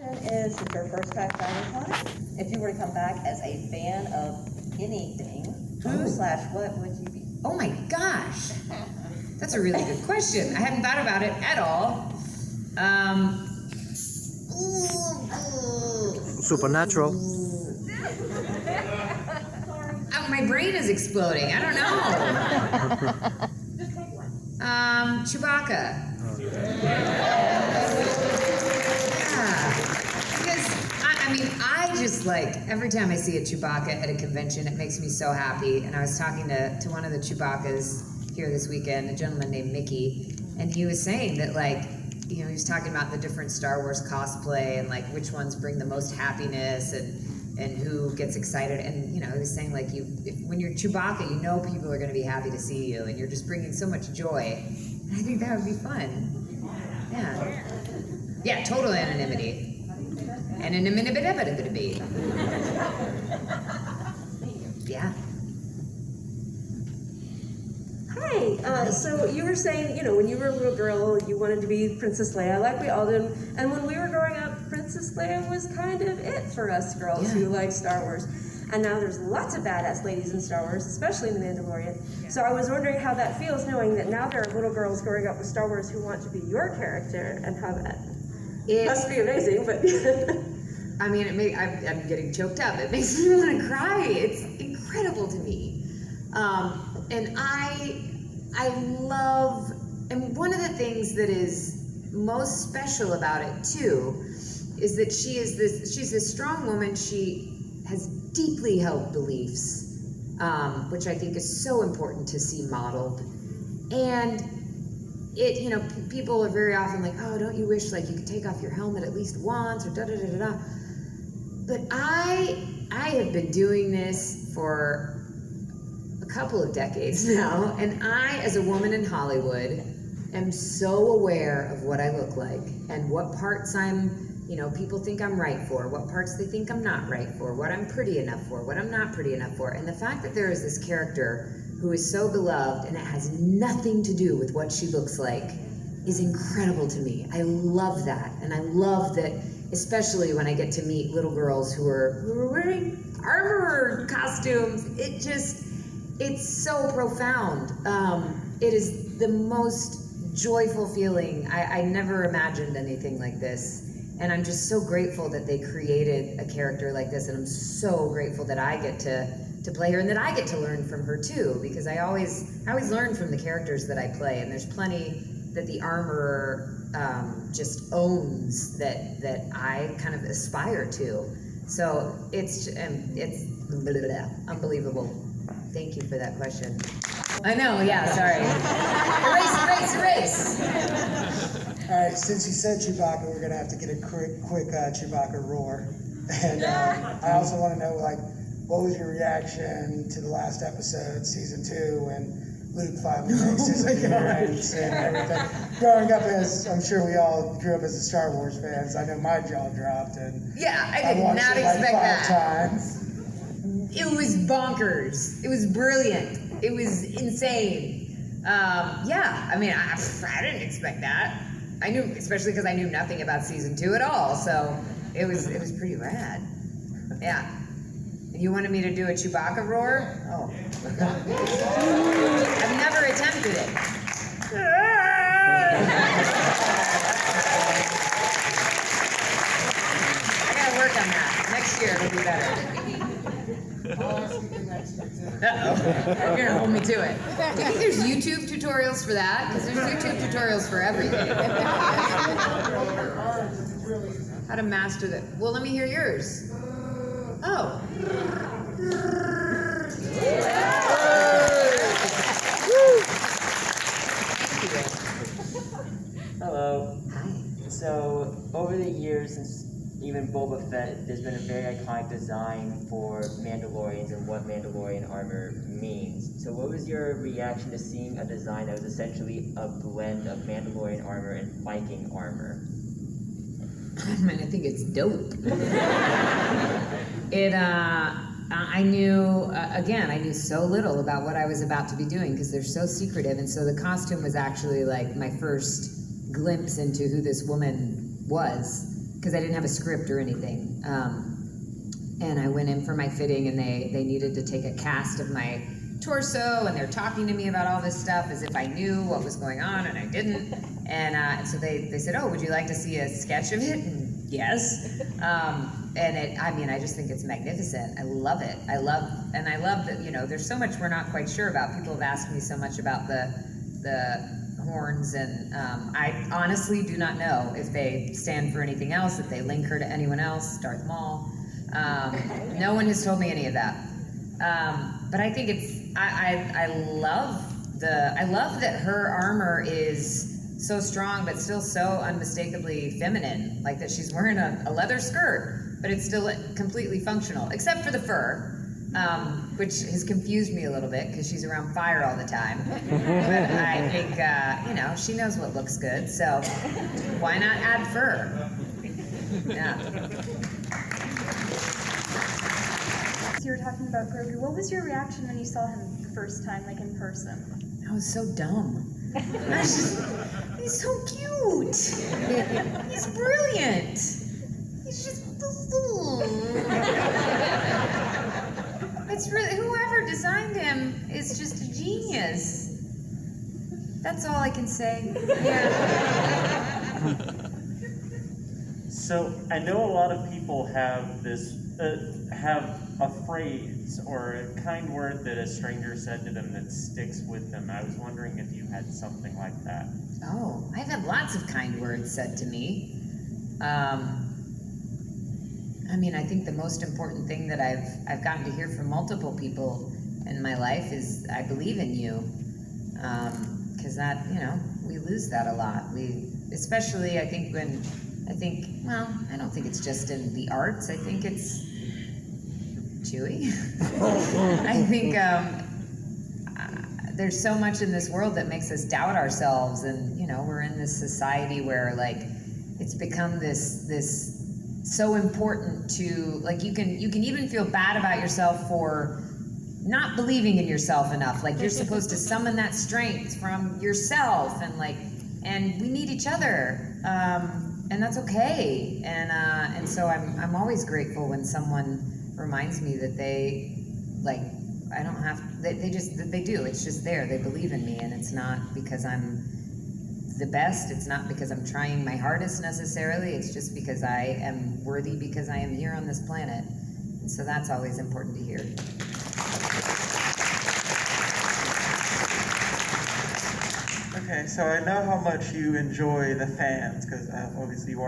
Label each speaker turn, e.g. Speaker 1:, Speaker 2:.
Speaker 1: Is this your first time dining on it? If you were to come back as a fan of anything, who/what would you be?
Speaker 2: Oh my gosh, that's a really good question. I hadn't thought about it at all.
Speaker 3: Supernatural.
Speaker 2: My brain is exploding. I don't know. Chewbacca. I just like, every time I see a Chewbacca at a convention, it makes me so happy. And I was talking to one of the Chewbaccas here this weekend, a gentleman named Mickey, and he was saying that, like, he was talking about the different Star Wars cosplay and like which ones bring the most happiness and who gets excited. And, he was saying, like, when you're Chewbacca, you know people are going to be happy to see you, and you're just bringing so much joy. And I think that would be fun. Yeah. Yeah, total anonymity. Anonymity. Yeah.
Speaker 4: Hi. So you were saying, when you were a little girl, you wanted to be Princess Leia, like we all did. And when we were growing up, Princess Leia was kind of it for us girls who like Star Wars. And now there's lots of badass ladies in Star Wars, especially in The Mandalorian. Yeah. So I was wondering how that feels, knowing that now there are little girls growing up with Star Wars who want to be your character, and how that must be amazing. But
Speaker 2: I'm getting choked up. It makes me want to cry. It's incredible to me. And I love, and one of the things that is most special about it too, is that she's this strong woman. She has deeply held beliefs, which I think is so important to see modeled. And people are very often like, oh, don't you wish like you could take off your helmet at least once, or da-da-da-da-da. But I have been doing this for a couple of decades now, and I, as a woman in Hollywood, am so aware of what I look like and what parts people think I'm right for, what parts they think I'm not right for, what I'm pretty enough for, what I'm not pretty enough for. And the fact that there is this character who is so beloved and it has nothing to do with what she looks like is incredible to me. I love that. And I love that, especially when I get to meet little girls who are wearing armor costumes. It's so profound. It is the most joyful feeling. I never imagined anything like this. And I'm just so grateful that they created a character like this. And I'm so grateful that I get to play her, and that I get to learn from her too, because I always learn from the characters that I play. And there's plenty that the armorer just owns that I kind of aspire to. So it's unbelievable. Thank you for that question. I know, yeah, sorry. Erase.
Speaker 5: All right, since you said Chewbacca, we're gonna have to get a quick Chewbacca roar. And I also want to know, like, what was your reaction to the last episode, season 2, when Luke finally makes his appearance and everything? Growing up, as I'm sure we all grew up as Star Wars fans, I know my jaw dropped, and
Speaker 2: I did not expect
Speaker 5: that. 5 times.
Speaker 2: It was bonkers. It was brilliant. It was insane. I didn't expect that. I knew, especially because I knew nothing about season 2 at all. So it was pretty rad. Yeah. You wanted me to do a Chewbacca roar? Oh. I've never attempted it. I gotta work on that. Next year it'll be better. Uh-oh. You're gonna hold me to it. Do you think there's YouTube tutorials for that? Because there's YouTube tutorials for everything. How to master that. Well, let me hear yours. Oh.
Speaker 6: Hello.
Speaker 2: Hi.
Speaker 6: So, over the years, since even Boba Fett, there's been a very iconic design for Mandalorians and what Mandalorian armor means. So what was your reaction to seeing a design that was essentially a blend of Mandalorian armor and Viking armor?
Speaker 2: I think it's dope. I knew so little about what I was about to be doing because they're so secretive, and so the costume was actually like my first glimpse into who this woman was. because I didn't have a script or anything. And I went in for my fitting, and they needed to take a cast of my torso, and they're talking to me about all this stuff as if I knew what was going on, and I didn't. And so they said, "Oh, would you like to see a sketch of it?" And yes. And I just think it's magnificent. I love it. I love that, there's so much we're not quite sure about. People have asked me so much about the horns, and I honestly do not know if they stand for anything else, if they link her to anyone else, Darth Maul. No one has told me any of that. But I think I love that her armor is so strong, but still so unmistakably feminine. Like that she's wearing a leather skirt, but it's still completely functional, except for the fur, which has confused me a little bit because she's around fire all the time. But I think, she knows what looks good, so why not add fur? Yeah.
Speaker 3: You were talking about Grogu. What was your reaction when you saw him the first time, like in person?
Speaker 2: I was so dumb. He's so cute. He's brilliant. He's just. It's really, whoever designed him is just a genius. That's all I can say. Yeah.
Speaker 7: So I know a lot of people have this, have a phrase or a kind word that a stranger said to them that sticks with them. I was wondering if you had something like that.
Speaker 2: Oh, I've had lots of kind words said to me. I think the most important thing that I've gotten to hear from multiple people in my life is "I believe in you," because that, we lose that a lot. Especially I don't think it's just in the arts. I think it's Chewy. I think there's so much in this world that makes us doubt ourselves, and we're in this society where it's become this so important to you can even feel bad about yourself for not believing in yourself enough. You're supposed to summon that strength from yourself, and we need each other, and that's okay. And so I'm always grateful when someone reminds me that they I don't have they do. It's just there. They believe in me, and it's not because I'm the best. It's not because I'm trying my hardest necessarily. It's just because I am worthy, because I am here on this planet. And so that's always important to hear.
Speaker 8: Okay, so I know how much you enjoy the fans, because obviously you are